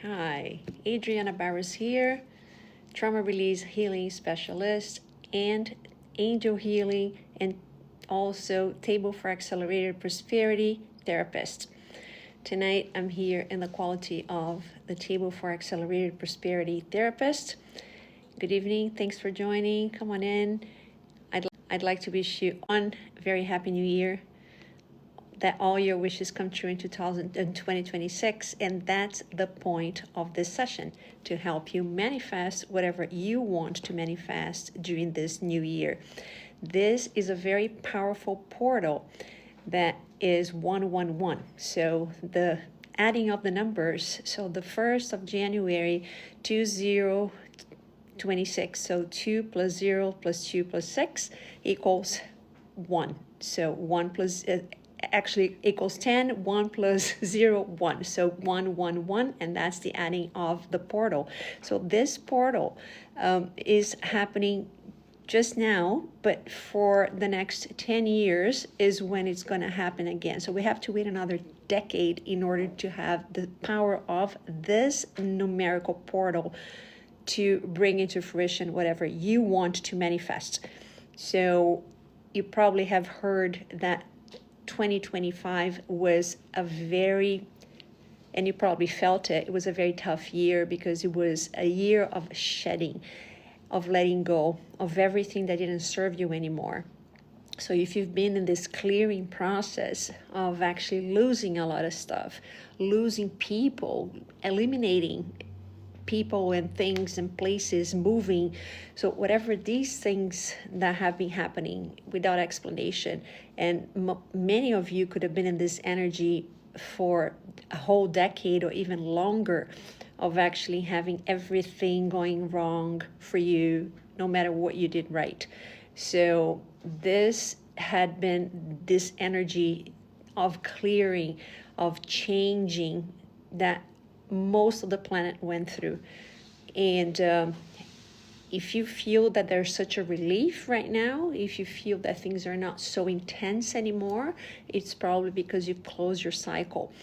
Hi, Adriana Barros here, trauma release healing specialist and angel healing and also table for accelerated prosperity therapist. Tonight I'm here in the quality of the table for accelerated prosperity therapist. Good evening, thanks for joining. Come on in. I'd like to wish you one very happy new year, that all your wishes come true in 2026, and that's the point of this session, to help you manifest whatever you want to manifest during this new year. This is a very powerful portal that is 111. So the adding of the numbers, so the 1st of January 2026, so 2 plus 0 plus 2 plus 6 equals 1. So 1 plus actually equals 10, 1 plus 0, 1. So 1, 1, 1, and that's the adding of the portal. So this portal is happening just now, but for the next 10 years is when it's going to happen again. So we have to wait another decade in order to have the power of this numerical portal to bring into fruition whatever you want to manifest. So you probably have heard that 2025 was a very, and you probably felt it, it was a very tough year because it was a year of shedding, of letting go of everything that didn't serve you anymore. So if you've been in this clearing process of actually losing a lot of stuff, losing people, eliminating people and things and places, moving, so whatever these things that have been happening without explanation, and many of you could have been in this energy for a whole decade or even longer, of actually having everything going wrong for you no matter what you did right. So this had been this energy of clearing, of changing, that most of the planet went through. And if you feel that there's such a relief right now, if you feel that things are not so intense anymore, it's probably because you've closed your cycle.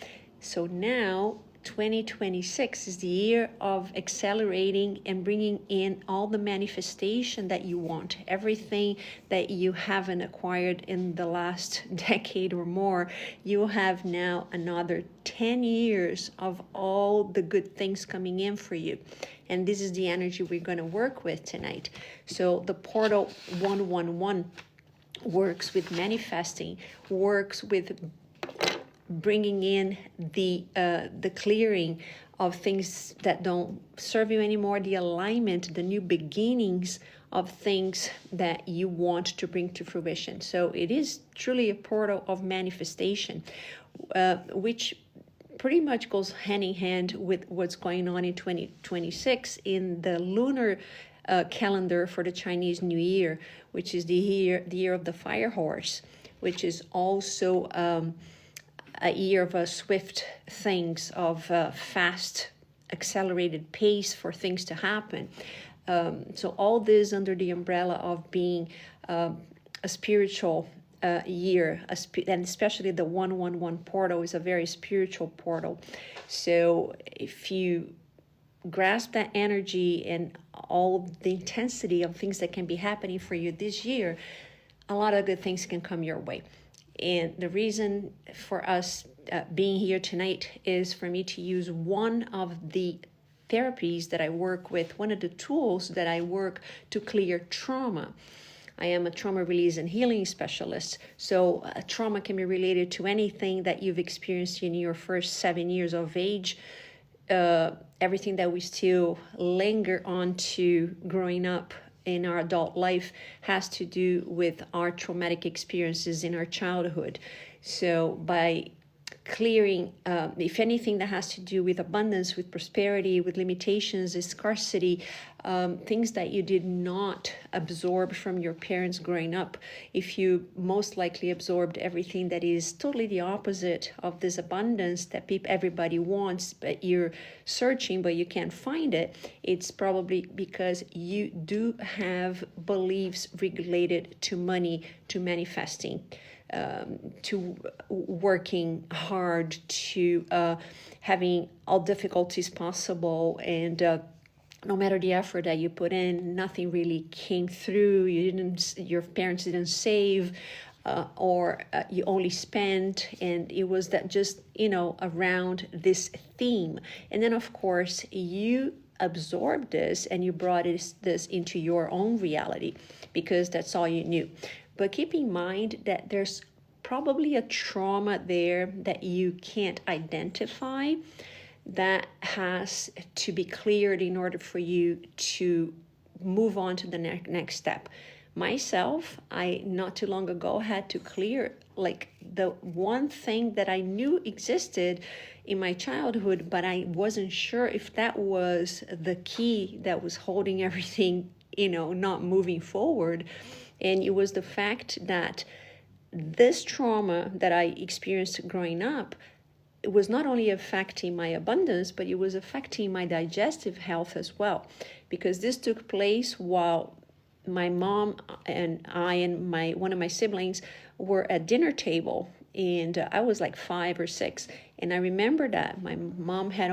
So now 2026 is the year of accelerating and bringing in all the manifestation that you want, everything that you haven't acquired in the last decade or more. You have now another 10 years of all the good things coming in for you. And this is the energy we're going to work with tonight. So the portal 111 works with manifesting, works with bringing in the clearing of things that don't serve you anymore, the alignment, the new beginnings of things that you want to bring to fruition. So it is truly a portal of manifestation, which pretty much goes hand in hand with what's going on in 2026 in the lunar calendar for the Chinese New Year, which is the year of the fire horse, which is also a year of swift things, of fast, accelerated pace for things to happen. So all this under the umbrella of being a spiritual year, and especially the 111 portal is a very spiritual portal. So if you grasp that energy and all the intensity of things that can be happening for you this year, a lot of good things can come your way. And the reason for us being here tonight is for me to use one of the therapies that I work with, one of the tools that I work to clear trauma. I am a trauma release and healing specialist. So trauma can be related to anything that you've experienced in your first 7 years of age, everything that we still linger on to growing up in our adult life has to do with our traumatic experiences in our childhood. So by clearing, if anything that has to do with abundance, with prosperity, with limitations, scarcity, things that you did not absorb from your parents growing up, if you most likely absorbed everything that is totally the opposite of this abundance that everybody wants, but you're searching but you can't find it, it's probably because you do have beliefs related to money, to manifesting. to working hard, to having all difficulties possible, and no matter the effort that you put in, nothing really came through. Your parents didn't save, or you only spent, and it was that just, around this theme. And then of course you absorbed this and you brought this into your own reality because that's all you knew. But keep in mind that there's probably a trauma there that you can't identify, that has to be cleared in order for you to move on to the next step. Myself, I not too long ago had to clear like the one thing that I knew existed in my childhood, but I wasn't sure if that was the key that was holding everything, not moving forward. And it was the fact that this trauma that I experienced growing up, it was not only affecting my abundance, but it was affecting my digestive health as well, because this took place while my mom and I and one of my siblings were at dinner table, and I was like 5 or 6, and I remember that my mom had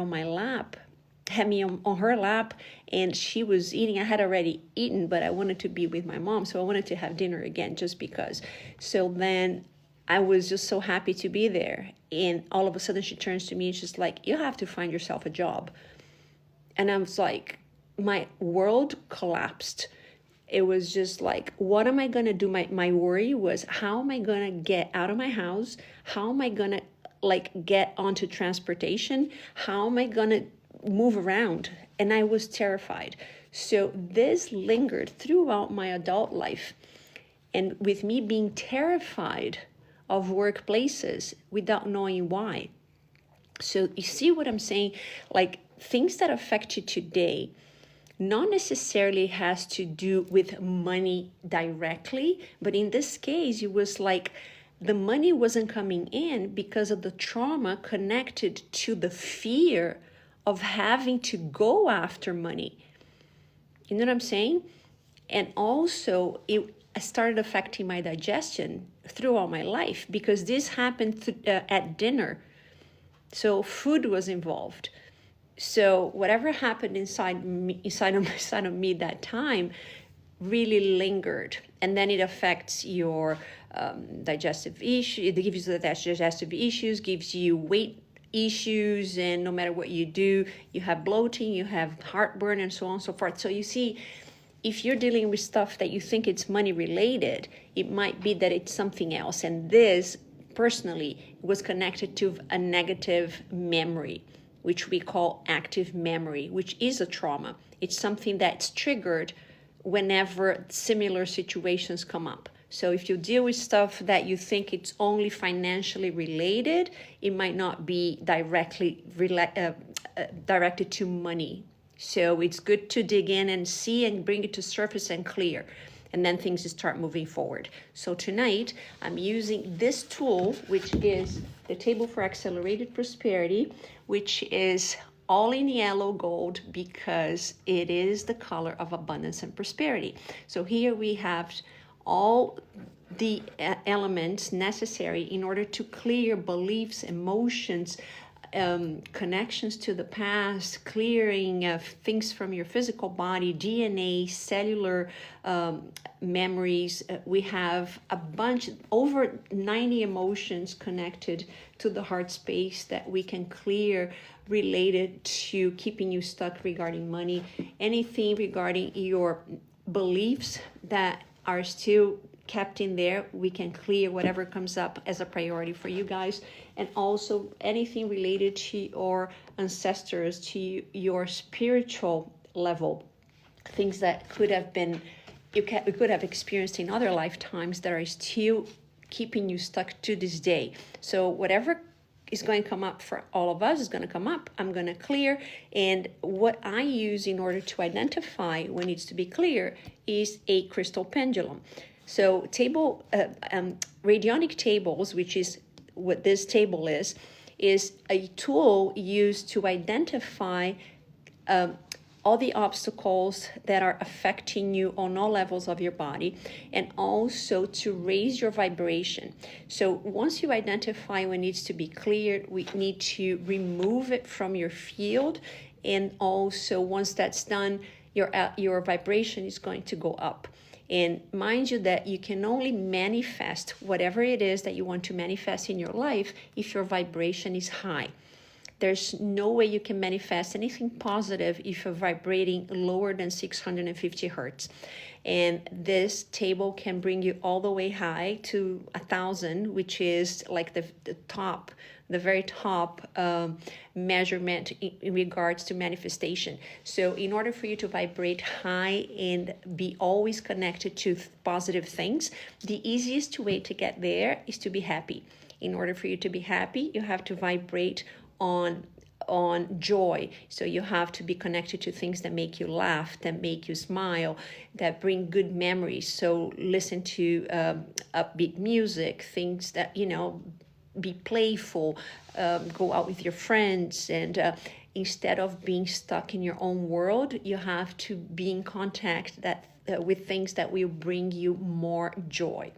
me on her lap, and she was eating. I had already eaten, but I wanted to be with my mom, so I wanted to have dinner again just because. So then I was just so happy to be there, and all of a sudden she turns to me and she's like, "You have to find yourself a job." And I was like, my world collapsed. It was just like, what am I going to do? My worry was, how am I going to get out of my house? How am I going to get onto transportation? How am I going to move around? And I was terrified. So this lingered throughout my adult life. And with me being terrified of workplaces without knowing why. So you see what I'm saying? Like, things that affect you today not necessarily has to do with money directly, but in this case, it was like the money wasn't coming in because of the trauma connected to the fear of having to go after money. You know what I'm saying? And also, it started affecting my digestion throughout my life because this happened at dinner. So food was involved. So whatever happened inside of me that time really lingered, and then it affects your digestive issue. It gives you the digestive issues, gives you weight issues, and no matter what you do, you have bloating, you have heartburn, and so on and so forth. So you see, if you're dealing with stuff that you think it's money related, it might be that it's something else. And this personally was connected to a negative memory, which we call active memory, which is a trauma. It's something that's triggered whenever similar situations come up. So if you deal with stuff that you think it's only financially related, it might not be directly directed to money. So it's good to dig in and see and bring it to surface and clear. And then things start moving forward. So tonight, I'm using this tool, which is the Table for Accelerated Prosperity, which is all in yellow gold because it is the color of abundance and prosperity. So here we have all the elements necessary in order to clear beliefs, emotions, connections to the past, clearing things from your physical body, DNA, cellular memories. We have a bunch, over 90 emotions connected to the heart space that we can clear related to keeping you stuck regarding money. Anything regarding your beliefs that are still kept in there, we can clear whatever comes up as a priority for you guys. And also anything related to your ancestors, to your spiritual level, things that could have been, you could have experienced in other lifetimes that are still keeping you stuck to this day. So whatever is going to come up for all of us is going to come up. I'm going to clear. And what I use in order to identify what needs to be clear is a crystal pendulum. So radionic tables, which is what this table is a tool used to identify all the obstacles that are affecting you on all levels of your body, and also to raise your vibration. So once you identify what needs to be cleared, we need to remove it from your field. And also once that's done, your vibration is going to go up. And mind you that you can only manifest whatever it is that you want to manifest in your life if your vibration is high. There's no way you can manifest anything positive if you're vibrating lower than 650 hertz. And this table can bring you all the way high to 1,000, which is like the top, the very top measurement in regards to manifestation. So in order for you to vibrate high and be always connected to positive things, the easiest way to get there is to be happy. In order for you to be happy, you have to vibrate on joy. So you have to be connected to things that make you laugh, that make you smile, that bring good memories. So listen to upbeat music, things that, you know, be playful, go out with your friends, and instead of being stuck in your own world, you have to be in contact with things that will bring you more joy.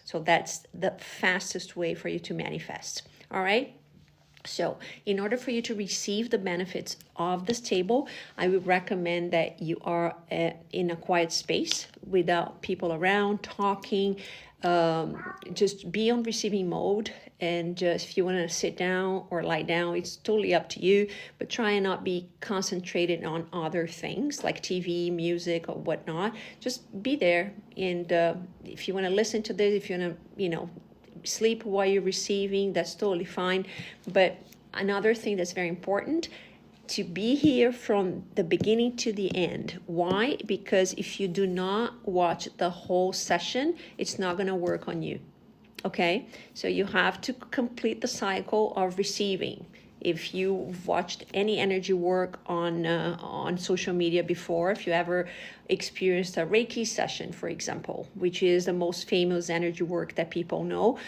So that's the fastest way for you to manifest. All right. So in order for you to receive the benefits of this table, I would recommend that you are in a quiet space without people around talking. Just be on receiving mode, and just if you want to sit down or lie down, it's totally up to you, but try and not be concentrated on other things like TV, music, or whatnot. Just be there, and if you want to listen to this, if you want to, sleep while you're receiving, that's totally fine. But another thing that's very important, to be here from the beginning to the end. Why? Because if you do not watch the whole session, it's not going to work on you. Okay, so you have to complete the cycle of receiving. If you've watched any energy work on social media before, if you ever experienced a Reiki session, for example, which is the most famous energy work that people know,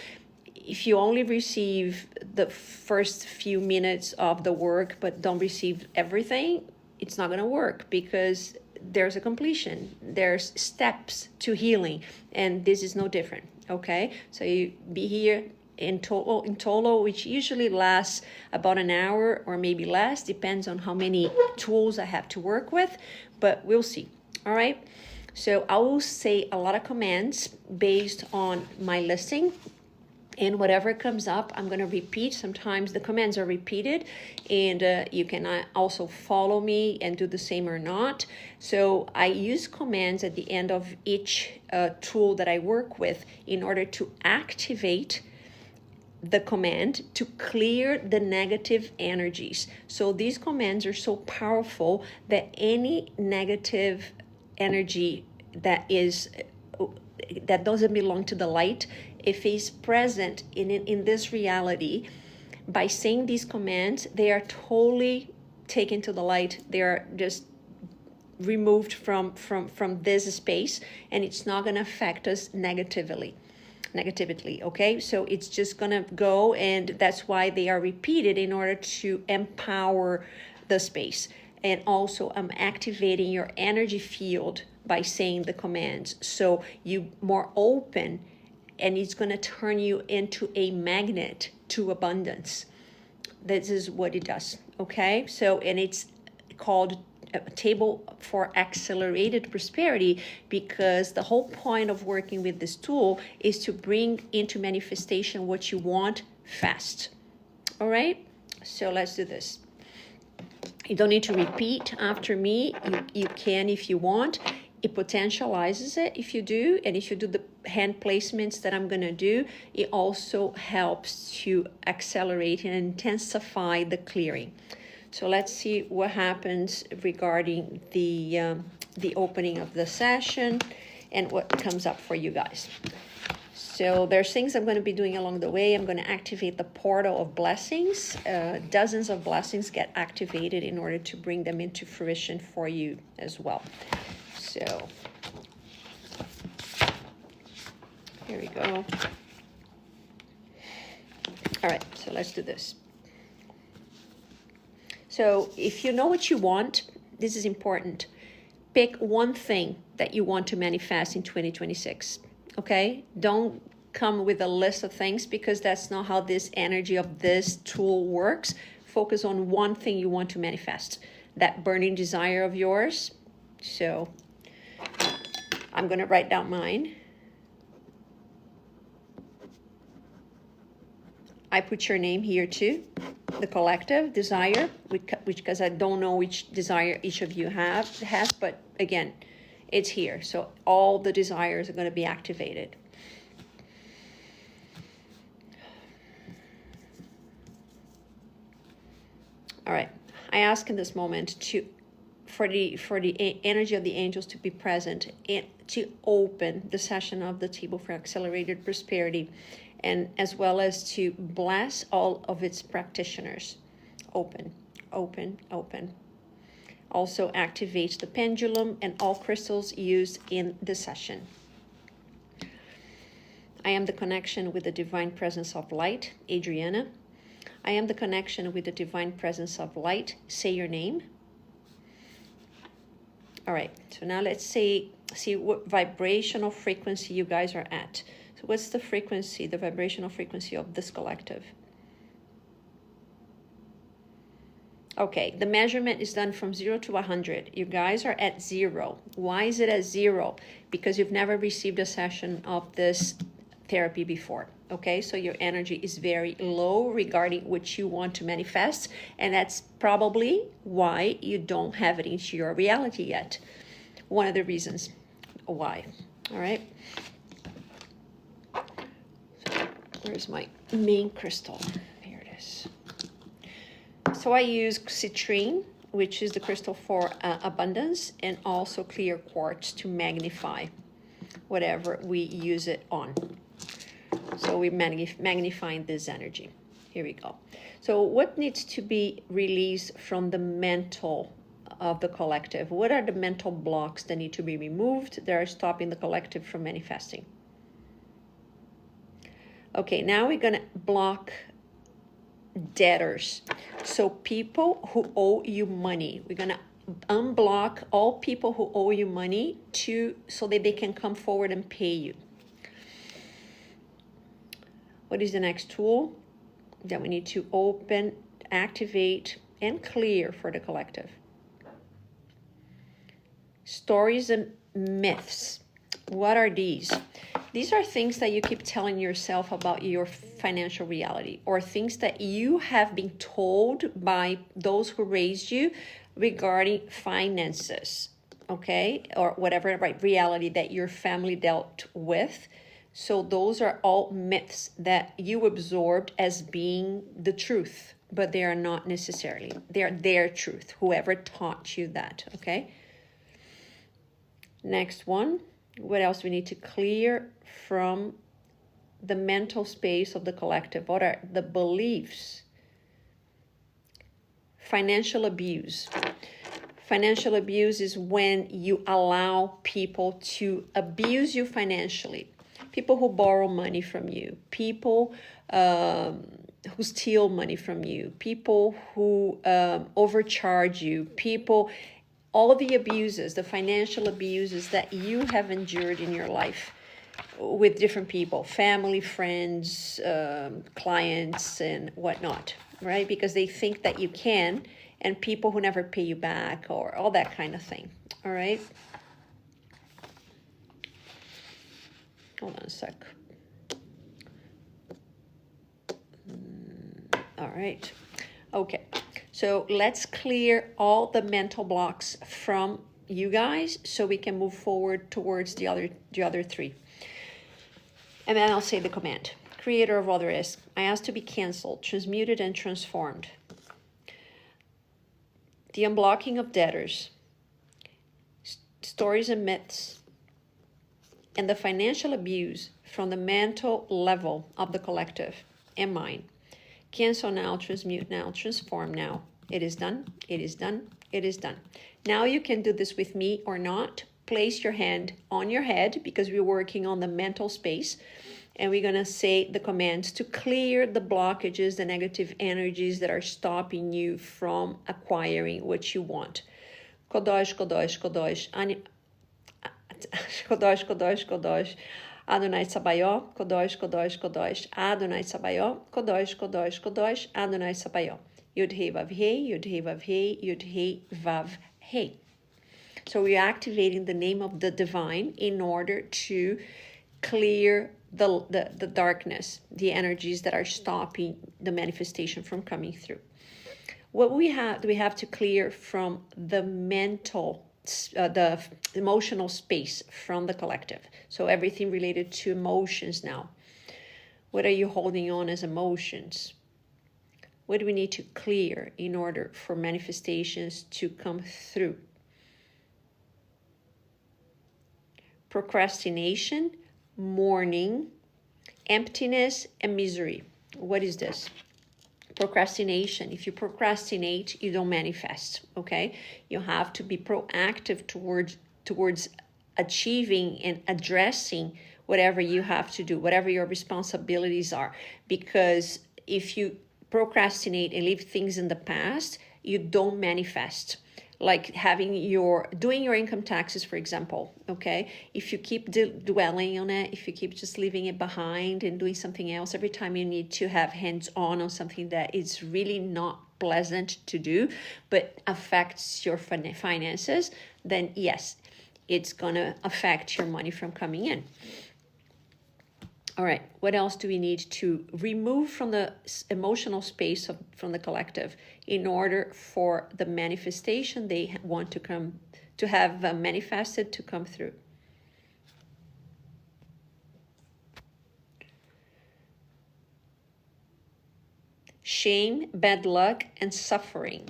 if you only receive the first few minutes of the work but don't receive everything, it's not going to work, because there's a completion, there's steps to healing, and this is no different. Okay, so you be here in total, which usually lasts about an hour or maybe less, depends on how many tools I have to work with, but we'll see. All right, so I will say a lot of commands based on my listing, and whatever comes up, I'm going to repeat. Sometimes the commands are repeated, and you can also follow me and do the same or not. So I use commands at the end of each tool that I work with in order to activate the command to clear the negative energies. So these commands are so powerful that any negative energy that doesn't belong to the light, if it's present in this reality, by saying these commands, they are totally taken to the light. They are just removed from this space, and it's not going to affect us negatively. Okay, so it's just gonna go, and that's why they are repeated, in order to empower the space. And also I'm activating your energy field by saying the commands, so you more open, and it's going to turn you into a magnet to abundance. This is what it does. Okay, so, and it's called a table for accelerated prosperity, because the whole point of working with this tool is to bring into manifestation what you want fast. All right, so let's do this. You don't need to repeat after me. You can if you want. It potentializes it if you do, and if you do the hand placements that I'm going to do, it also helps to accelerate and intensify the clearing. So let's see what happens regarding the opening of the session and what comes up for you guys. So there's things I'm going to be doing along the way. I'm going to activate the portal of blessings. Dozens of blessings get activated in order to bring them into fruition for you as well. So here we go. All right, so let's do this. So if you know what you want, this is important. Pick one thing that you want to manifest in 2026, okay? Don't come with a list of things, because that's not how this energy of this tool works. Focus on one thing you want to manifest, that burning desire of yours. So I'm going to write down mine. I put your name here too, the collective desire, which because I don't know which desire each of you has, but again, it's here. So all the desires are going to be activated. All right, I ask in this moment for the energy of the angels to be present and to open the session of the table for accelerated prosperity, and as well as to bless all of its practitioners. Open, open, open. Also activate the pendulum and all crystals used in the session. I am the connection with the divine presence of light, Adriana. I am the connection with the divine presence of light. Say your name. All right, so now let's see what vibrational frequency you guys are at. So what's the frequency, the vibrational frequency of this collective? Okay, the measurement is done from 0 to 100. You guys are at 0. Why is it at 0? Because you've never received a session of this therapy before. Okay, so your energy is very low regarding what you want to manifest, and that's probably why you don't have it into your reality yet. One of the reasons why. All right. So where's my main crystal? Here it is. So I use citrine, which is the crystal for abundance, and also clear quartz to magnify whatever we use it on. So we're magnifying this energy. Here we go. So what needs to be released from the mental of the collective? What are the mental blocks that need to be removed that are stopping the collective from manifesting? Okay, now we're going to block debtors. So people who owe you money, we're going to unblock all people who owe you money so that they can come forward and pay you. What is the next tool that we need to open, activate, and clear for the collective? Stories and myths. What are these? These are things that you keep telling yourself about your financial reality, or things that you have been told by those who raised you regarding finances, okay? Or whatever, right, reality that your family dealt with. So those are all myths that you absorbed as being the truth, but they are not necessarily. They are their truth, whoever taught you that, okay? Next one, what else we need to clear from the mental space of the collective? What are the beliefs? Financial abuse. Financial abuse is when you allow people to abuse you financially. People who borrow money from you, people who steal money from you, people who overcharge you, people, all the abuses, the financial abuses that you have endured in your life with different people, family, friends, clients, and whatnot, right? Because they think that you can, and people who never pay you back, or all that kind of thing, all right? Hold on a sec. All right. Okay. So let's clear all the mental blocks from you guys so we can move forward towards the other three. And then I'll say the command. Creator of all there is, I ask to be canceled, transmuted, and transformed. The unblocking of debtors, stories and myths, and the financial abuse from the mental level of the collective and mine. Cancel now, transmute now, transform now. It is done, it is done, it is done. Now you can do this with me or not. Place your hand on your head because we're working on the mental space. And we're gonna say the commands to clear the blockages, the negative energies that are stopping you from acquiring what you want. Kodosh, Kodosh, Kodosh. Kodosh, Kodosh, Kodosh. Adonai Tsabaoth, Kodosh, Kodosh, Kodosh. Adonai Tsabaoth, Kodosh, Kodosh, Kodosh. Adonai Tsabaoth. Yud He Vav He, Yud He Vav He, Yud He Vav He. So we're activating the name of the divine in order to clear the darkness, the energies that are stopping the manifestation from coming through. What we have to clear from the mental, the emotional space from the collective. So everything related to emotions now. What are you holding on as emotions? What do we need to clear in order for manifestations to come through? Procrastination, mourning, emptiness, and misery. What is this? Procrastination. If you procrastinate, you don't manifest, okay? You have to be proactive towards achieving and addressing whatever you have to do, whatever your responsibilities are. Because if you procrastinate and leave things in the past, you don't manifest. Like doing your income taxes, for example, okay? If you keep dwelling on it, if you keep just leaving it behind and doing something else, every time you need to have hands-on something that is really not pleasant to do, but affects your finances, then yes, it's gonna affect your money from coming in. All right, what else do we need to remove from the emotional space from the collective in order for the manifestation they want to have manifested to come through? Shame, bad luck, and suffering.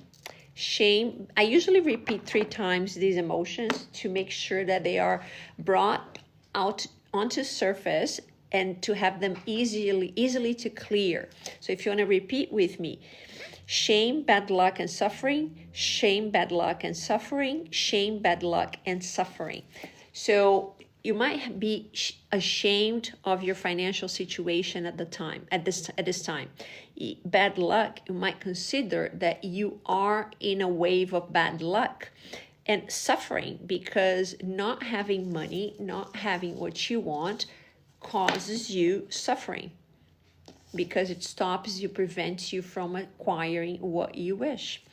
Shame, I usually repeat 3 times these emotions to make sure that they are brought out onto surface and to have them easily to clear. So if you want to repeat with me, shame, bad luck, and suffering, shame, bad luck, and suffering, shame, bad luck, and suffering. So you might be ashamed of your financial situation at this time. Bad luck, you might consider that you are in a wave of bad luck. And suffering, because not having money, not having what you want, causes you suffering because it stops you, prevents you from acquiring what you wish.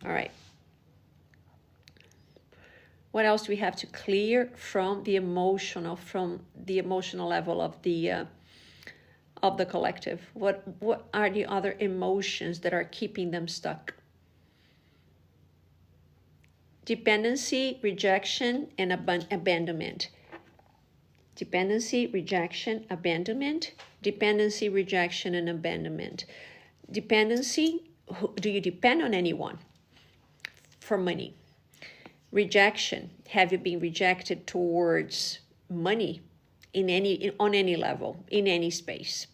All right. What else do we have to clear from the emotional level of the collective? What are the other emotions that are keeping them stuck? Dependency, rejection, and abandonment. Dependency, rejection, abandonment. Dependency, rejection, and abandonment. Dependency, do you depend on anyone for money? Rejection, have you been rejected towards money on any level, in any space?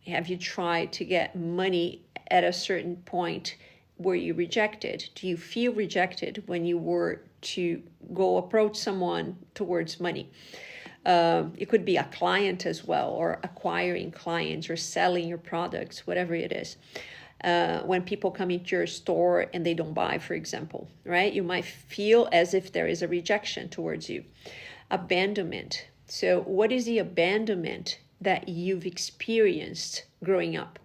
Have you tried to get money at a certain point? Were you rejected? Do you feel rejected when you were to go approach someone towards money? It could be a client as well, or acquiring clients, or selling your products, whatever it is. When people come into your store and they don't buy, for example, right? You might feel as if there is a rejection towards you. Abandonment. So what is the abandonment that you've experienced growing up?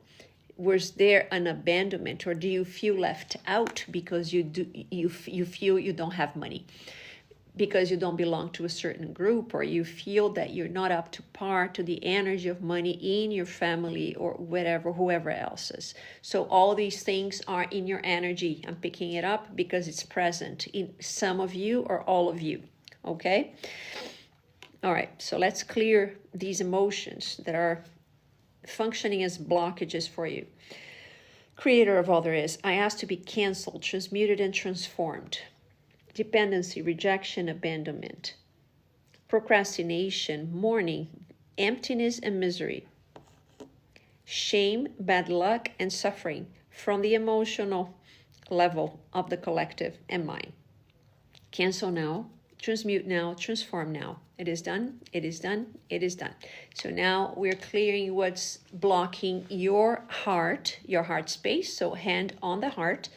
Was there an abandonment, or do you feel left out because you feel you don't have money? Because you don't belong to a certain group, or you feel that you're not up to par to the energy of money in your family, or whoever else is. So all these things are in your energy. I'm picking it up because it's present in some of you or all of you, okay? All right, so let's clear these emotions that are functioning as blockages for you. Creator of all there is, I ask to be canceled, transmuted, and transformed. Dependency, rejection, abandonment, procrastination, mourning, emptiness, and misery, shame, bad luck, and suffering from the emotional level of the collective and mine. Cancel now, transmute now, transform now. It is done, it is done, it is done. So now we're clearing what's blocking your heart space. So hand on the heart,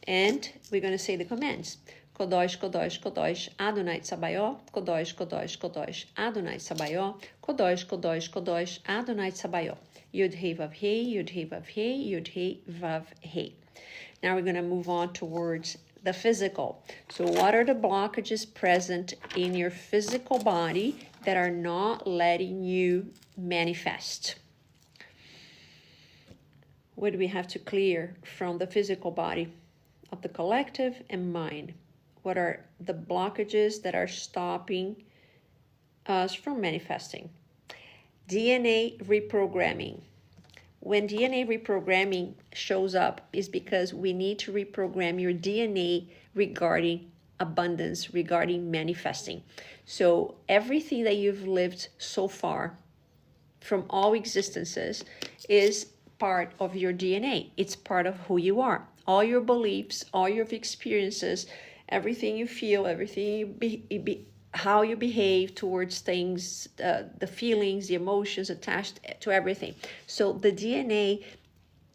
and we're going to say the commands. Kodosh, Kodosh, Kodosh, Adonai Tsabaoth, Kodosh, Kodosh, Kodosh, Adonai Tsabaoth, Kodosh, Kodosh, Kodosh, Adonai Tsabaoth. Yud He Vav He, Yud He Vav He, Yud He Vav He. Now we're going to move on towards the physical. So what are the blockages present in your physical body that are not letting you manifest? What do we have to clear from the physical body of the collective and mind? What are the blockages that are stopping us from manifesting? DNA reprogramming. When DNA reprogramming shows up, is because we need to reprogram your DNA regarding abundance, regarding manifesting. So everything that you've lived so far from all existences is part of your DNA. It's part of who you are. All your beliefs, all your experiences, everything you feel, everything how you behave towards things, the feelings, the emotions attached to everything. So the DNA,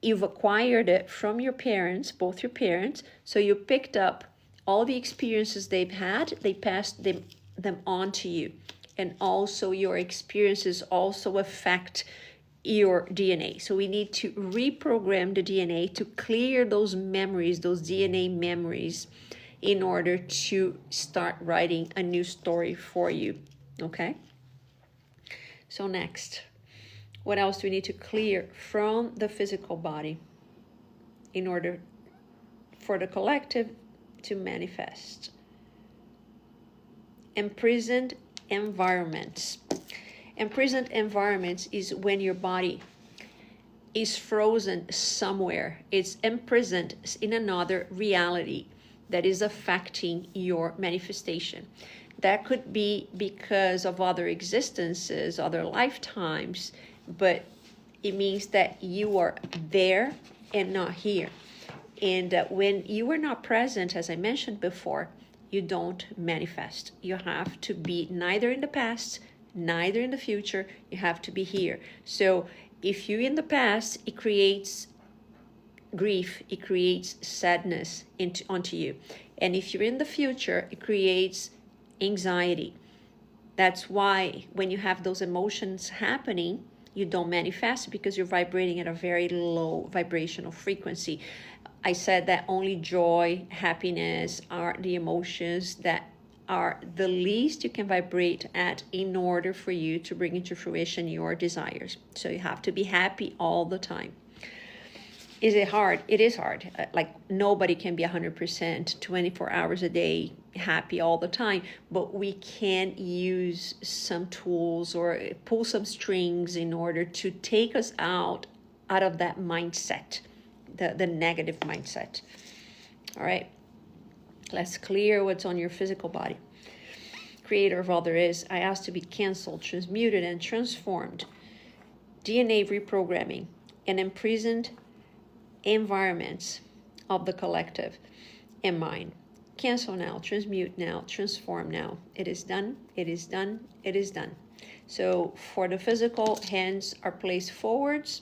you've acquired it from your parents, both your parents. So you picked up all the experiences they've had, they passed them on to you. And also your experiences also affect your DNA. So we need to reprogram the DNA to clear those memories, those DNA memories, in order to start writing a new story for you, okay? So next, what else do we need to clear from the physical body in order for the collective to manifest? Imprisoned environments. Imprisoned environments is when your body is frozen somewhere. It's imprisoned in another reality that is affecting your manifestation. That could be because of other existences, other lifetimes, but it means that you are there and not here. And when you are not present, as I mentioned before, you don't manifest. You have to be neither in the past, neither in the future. You have to be here. So if you're in the past, it creates grief, it creates sadness onto you. And if you're in the future, it creates anxiety. That's why when you have those emotions happening, you don't manifest, because you're vibrating at a very low vibrational frequency. I said that only joy, happiness are the emotions that are the least you can vibrate at in order for you to bring into fruition your desires. So you have to be happy all the time. Is it hard? It is hard. Like nobody can be 100% 24 hours a day happy all the time, but we can use some tools or pull some strings in order to take us out of that mindset, the negative mindset. All right, let's clear what's on your physical body. Creator of all there is, I ask to be canceled, transmuted, and transformed. DNA reprogramming and imprisoned environments of the collective and mind. Cancel now, transmute now, transform now. It is done, it is done, it is done. So for the physical, hands are placed forwards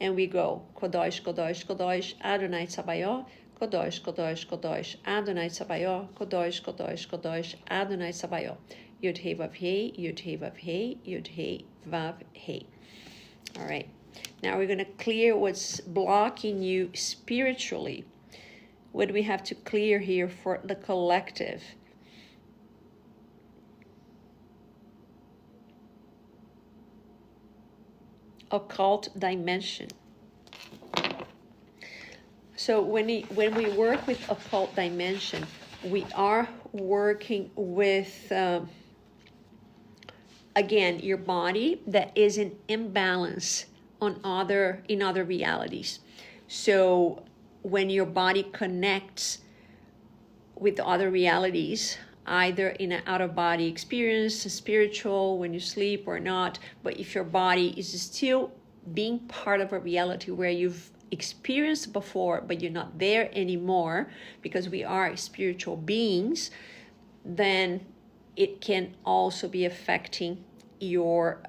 and we go. Kodosh, Kodosh, Kodosh, Adonai Tsabaoth, Kodosh, Kodosh, Kodosh, Adonai Tsabaoth, Kodosh, Kodosh, Kodosh, Adonai Tsabaoth. Yud He Vav He, Yud He Vav He, Yud He Vav He. All right. Now we're going to clear what's blocking you spiritually. What do we have to clear here for the collective? Occult dimension. So when we work with occult dimension, we are working with, again, your body that is in imbalance in other realities. So when your body connects with other realities, either in an out-of-body experience, spiritual, when you sleep or not, but if your body is still being part of a reality where you've experienced before, but you're not there anymore, because we are spiritual beings, then it can also be affecting your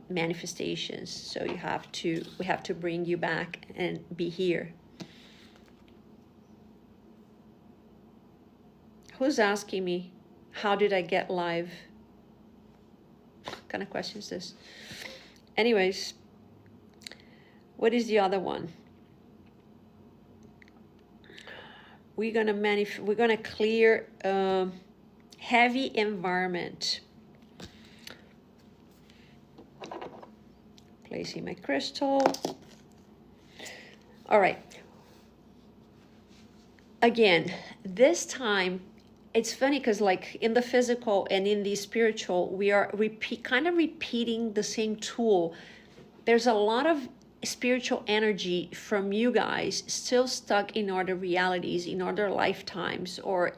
manifestations. So we have to bring you back and be here. Who's asking me, how did I get live? What kind of question is this? Anyways, what is the other one? We're gonna clear heavy environment. Placing my crystal. All right. Again, this time, it's funny because like in the physical and in the spiritual, we are kind of repeating the same tool. There's a lot of spiritual energy from you guys still stuck in other realities, in other lifetimes, or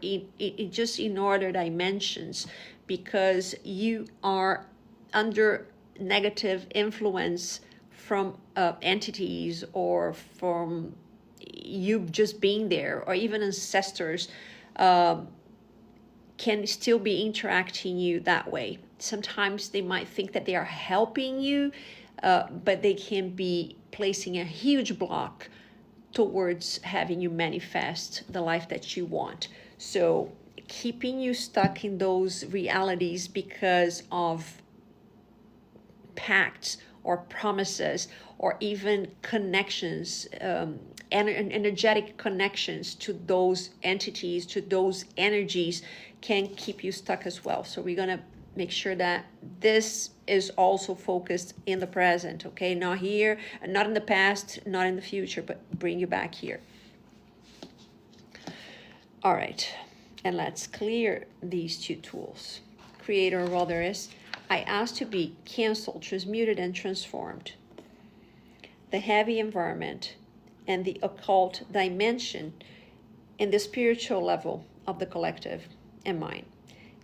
just in other dimensions, because you are under negative influence from entities, or from you just being there, or even ancestors can still be interacting you that way. Sometimes they might think that they are helping you, but they can be placing a huge block towards having you manifest the life that you want. So keeping you stuck in those realities because of pacts or promises, or even connections, energetic connections to those entities, to those energies, can keep you stuck as well. So we're gonna make sure that this is also focused in the present, okay? Not here, not in the past, not in the future, but bring you back here. All right, and let's clear these two tools. Creator of all there is, I ask to be canceled, transmuted, and transformed. The heavy environment and the occult dimension in the spiritual level of the collective and mine.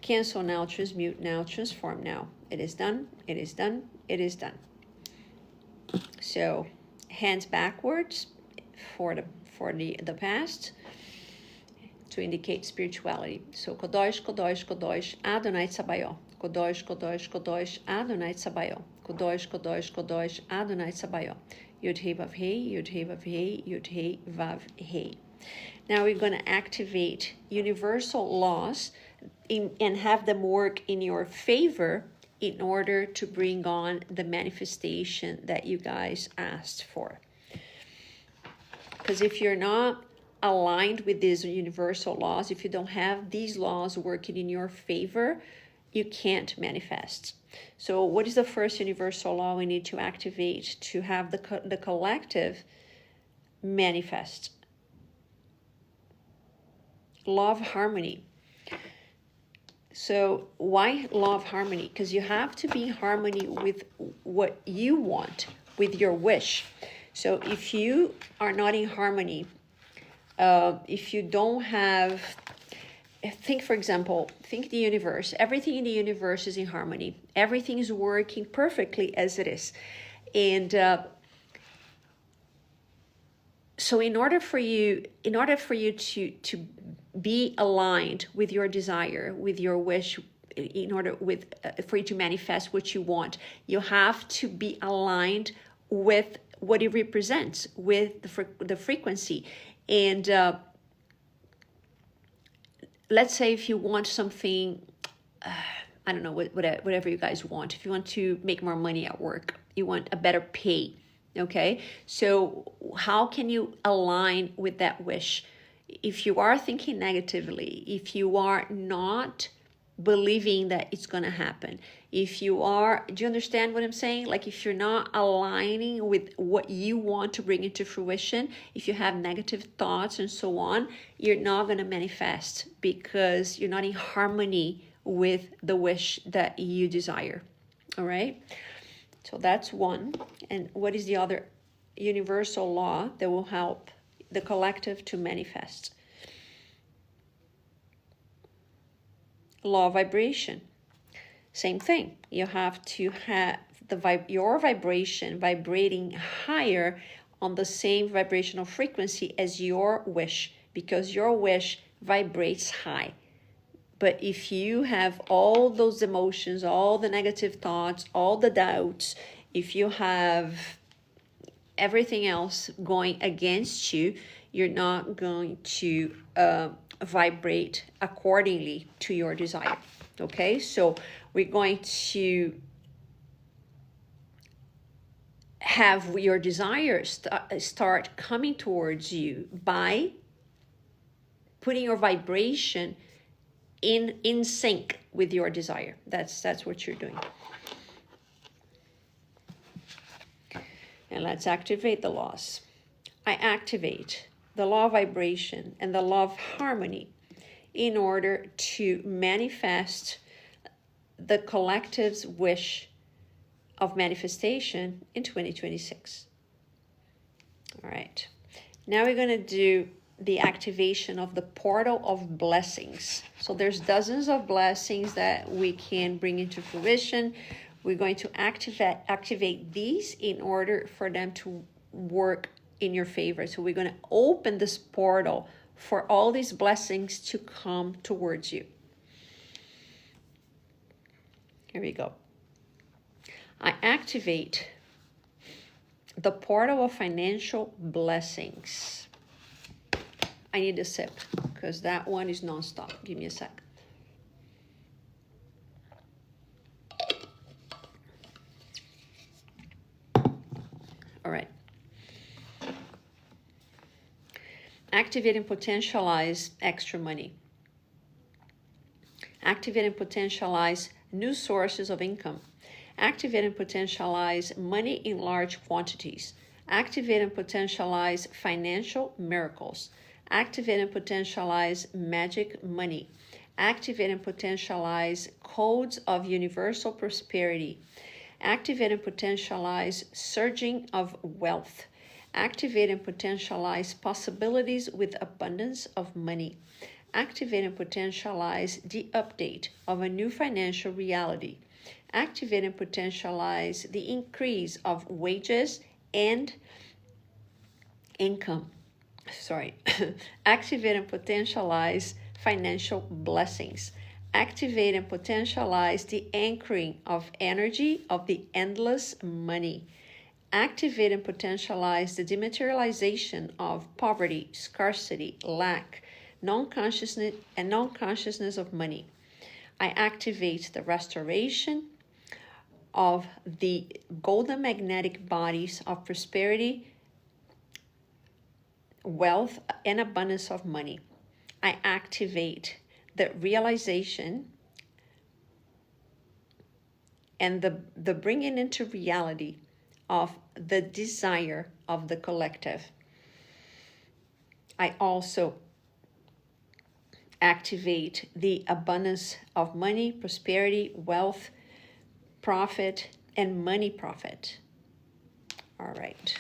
Cancel now, transmute now, transform now. It is done, it is done, it is done. So hands backwards for the past to indicate spirituality. So Kodosh, Kodosh, Kodosh, Adonai Tsabaoth. Kodosh, Kodosh, Kodosh, Adonai Tsabaoth. Kodosh, Kodosh, Kodosh, Adonai Tsabaoth. Yud He Vav He, Yud He Vav He, Yud He Vav He. Now we're going to activate universal laws and have them work in your favor in order to bring on the manifestation that you guys asked for. Because if you're not aligned with these universal laws, if you don't have these laws working in your favor, you can't manifest. So what is the first universal law we need to activate to have the collective manifest? Law of harmony. So why law of harmony? Because you have to be in harmony with what you want, with your wish. So if you are not in harmony, if you don't have, think for example, think the universe. Everything in the universe is in harmony. Everything is working perfectly as it is. And so in order for you to be aligned with your desire, with your wish, for you to manifest what you want, you have to be aligned with what it represents, with the frequency. And let's say if you want something, I don't know, whatever you guys want. If you want to make more money at work, you want a better pay, okay? So how can you align with that wish? If you are thinking negatively, if you are not believing that it's going to happen, if you are, do you understand what I'm saying? Like if you're not aligning with what you want to bring into fruition, if you have negative thoughts and so on, you're not going to manifest because you're not in harmony with the wish that you desire. All right? So that's one. And what is the other universal law that will help the collective to manifest? Law of vibration. Same thing. You have to have your vibration vibrating higher on the same vibrational frequency as your wish, because your wish vibrates high. But if you have all those emotions, all the negative thoughts, all the doubts, if you have everything else going against you, you're not going to vibrate accordingly to your desire. Okay, so we're going to have your desires start coming towards you by putting your vibration in sync with your desire. That's what you're doing. And let's activate the laws. I activate the law of vibration and the law of harmony in order to manifest the collective's wish of manifestation in 2026. All right. Now we're going to do the activation of the portal of blessings. So there's dozens of blessings that we can bring into fruition. We're going to activate these in order for them to work in your favor. So we're going to open this portal for all these blessings to come towards you. Here we go. I activate the portal of financial blessings. I need a sip because that one is nonstop. Give me a sec. All right. Activate and potentialize extra money. Activate and potentialize new sources of income. Activate and potentialize money in large quantities. Activate and potentialize financial miracles. Activate and potentialize magic money. Activate and potentialize codes of universal prosperity. Activate and potentialize surging of wealth. Activate and potentialize possibilities with abundance of money. Activate and potentialize the update of a new financial reality. Activate and potentialize the increase of wages and income. Activate and potentialize financial blessings. Activate and potentialize the anchoring of energy of the endless money. Activate and potentialize the dematerialization of poverty, scarcity, lack, non-consciousness of money. I activate the restoration of the golden magnetic bodies of prosperity, wealth, and abundance of money. I activate the realization and the bringing into reality of the desire of the collective. I also activate the abundance of money, prosperity, wealth, profit, and money profit. All right.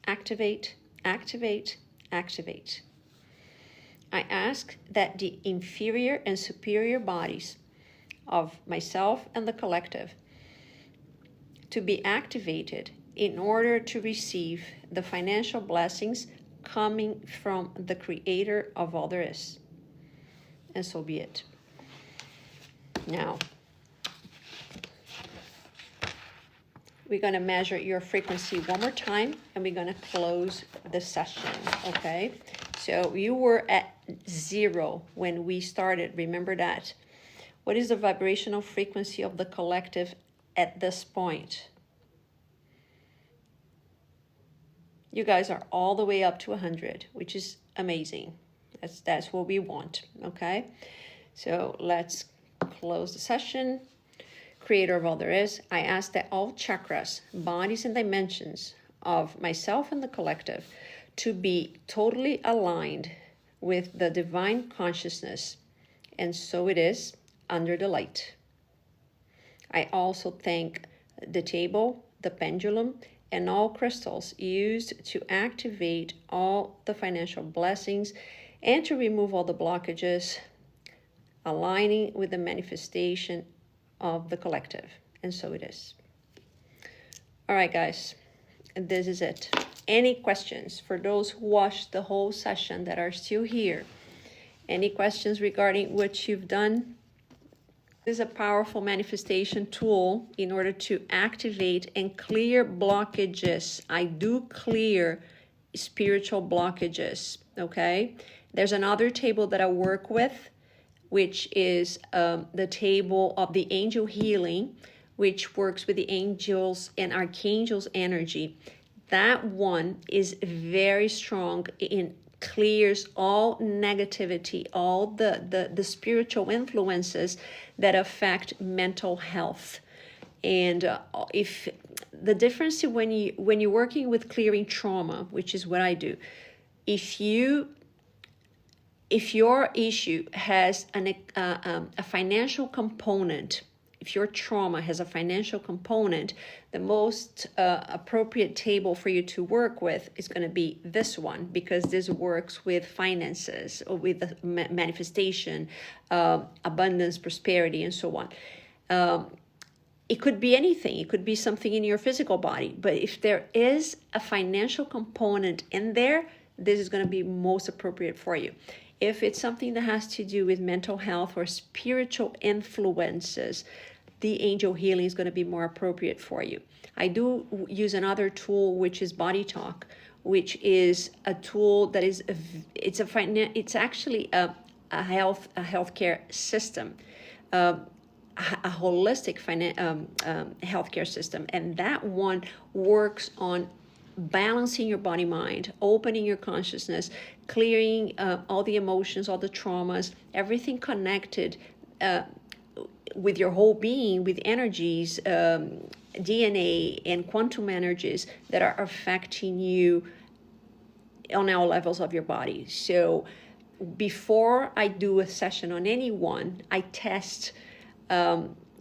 Activate, activate, activate. I ask that the inferior and superior bodies of myself and the collective to be activated in order to receive the financial blessings coming from the creator of all there is. And so be it. Now, we're going to measure your frequency one more time, and we're going to close the session, okay? So you were at 0 when we started. Remember that. What is the vibrational frequency of the collective at this point? You guys are all the way up to 100, which is amazing. That's what we want, okay? So let's close the session. Creator of all there is, I ask that all chakras, bodies, and dimensions of myself and the collective to be totally aligned with the divine consciousness, and so it is under the light. I also thank the table, the pendulum, and all crystals used to activate all the financial blessings and to remove all the blockages, aligning with the manifestation of the collective. And so it is. All right, guys, this is it. Any questions for those who watched the whole session that are still here? Any questions regarding what you've done? This is a powerful manifestation tool in order to activate and clear blockages. I do clear spiritual blockages, okay? There's another table that I work with, which is the table of the angel healing, which works with the angels and archangels energy. That one is very strong in clears all negativity, all the spiritual influences that affect mental health. And if the difference when you're working with clearing trauma, which is what I do, if your issue has a financial component, if your trauma has a financial component, the most appropriate table for you to work with is going to be this one, because this works with finances, or with the manifestation, abundance, prosperity, and so on. It could be anything. It could be something in your physical body. But if there is a financial component in there, this is going to be most appropriate for you. If it's something that has to do with mental health or spiritual influences, the angel healing is going to be more appropriate for you. I do use another tool, which is Body Talk, which is a tool that is it's actually a healthcare system, a holistic healthcare system, and that one works on balancing your body mind, opening your consciousness, clearing all the emotions, all the traumas, everything connected with your whole being, with energies, DNA and quantum energies that are affecting you on all levels of your body. So before I do a session on anyone, I test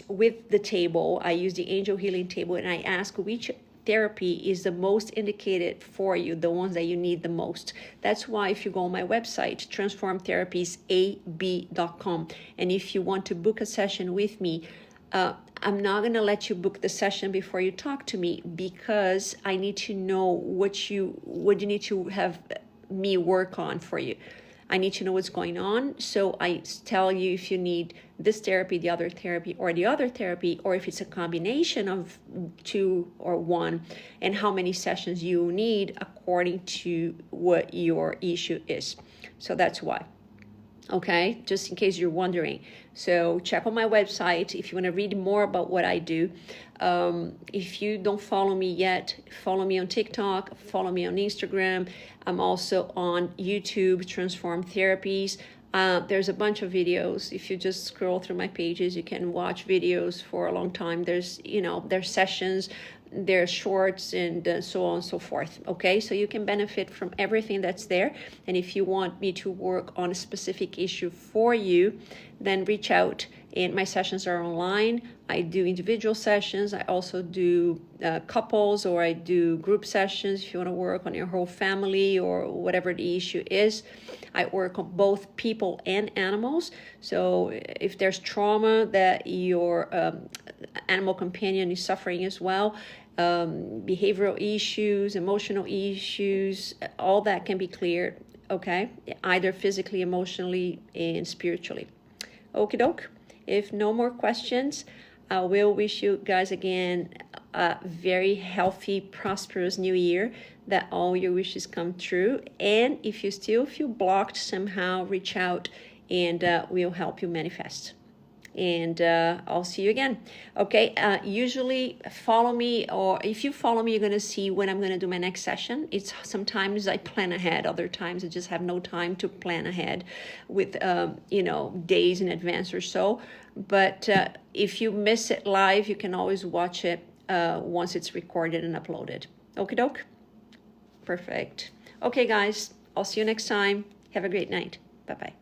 with the table. I use the angel healing table, and I ask which therapy is the most indicated for you, the ones that you need the most. That's why if you go on my website, transformtherapiesab.com, and if you want to book a session with me, I'm not going to let you book the session before you talk to me, because I need to know what you need to have me work on for you. I need to know what's going on. So I tell you if you need this therapy, the other therapy, or the other therapy, or if it's a combination of two or one, and how many sessions you need according to what your issue is. So that's why. Okay, just in case you're wondering. So check on my website if you want to read more about what I do. If you don't follow me yet, follow me on TikTok, follow me on Instagram. I'm also on YouTube, Transform Therapies. There's a bunch of videos. If you just scroll through my pages, you can watch videos for a long time. There's sessions, there's shorts, and so on and so forth. Okay, so you can benefit from everything that's there. And if you want me to work on a specific issue for you, then reach out. And my sessions are online. I do individual sessions. I also do couples, or I do group sessions if you want to work on your whole family or whatever the issue is. I work on both people and animals. So if there's trauma that your animal companion is suffering as well, behavioral issues, emotional issues, all that can be cleared, okay? Either physically, emotionally, and spiritually. Okie doke. If no more questions, I will wish you guys again a very healthy, prosperous new year, that all your wishes come true. And if you still feel blocked somehow, reach out and we'll help you manifest. And I'll see you again. Okay, usually follow me, or if you follow me, you're going to see when I'm going to do my next session. It's sometimes I plan ahead, other times I just have no time to plan ahead with days in advance or so. But if you miss it live, you can always watch it once it's recorded and uploaded. Okie doke. Perfect. Okay, guys, I'll see you next time. Have a great night. Bye-bye.